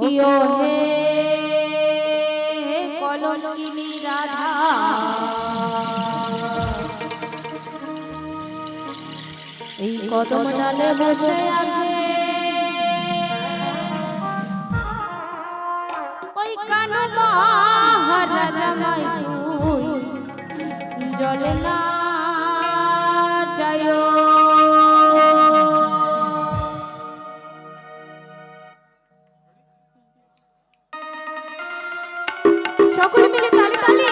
কিও হে কলঙ্কিনী রাধা এই কদম ডালে বসে আছে ওই কানু মহারাজা মাই তুই জলে না যায়ো সকলে মিলে তালি তালি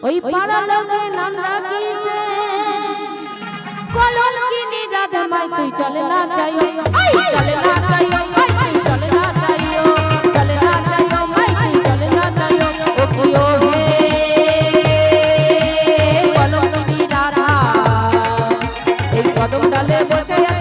ওই পাড়া লোকে নাম রাখিছে কলঙ্কিনী রাধা মাই তুই চলে না যাইও আই চলে না যাইও মাই তুই চলে না যাইও চলে না যাইও মাই তুই চলে না যাইও ও কিও হে কলঙ্কিনী রাধা এই কদম ডালে বসে